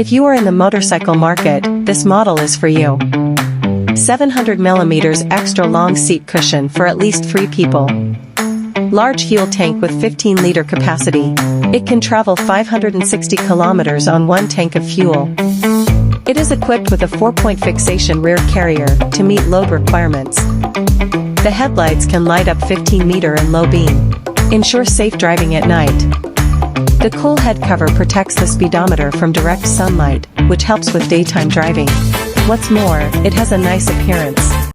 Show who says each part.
Speaker 1: If you are in the motorcycle market, this model is for you. 700mm extra long seat cushion for at least 3 people. Large fuel tank with 15-liter capacity. It can travel 560 kilometers on 1 tank of fuel. It is equipped with a 4-point fixation rear carrier to meet load requirements. The headlights can light up 15-meter and low beam. Ensure safe driving at night. The cool head cover protects the speedometer from direct sunlight, which helps with daytime driving. What's more, it has a nice appearance.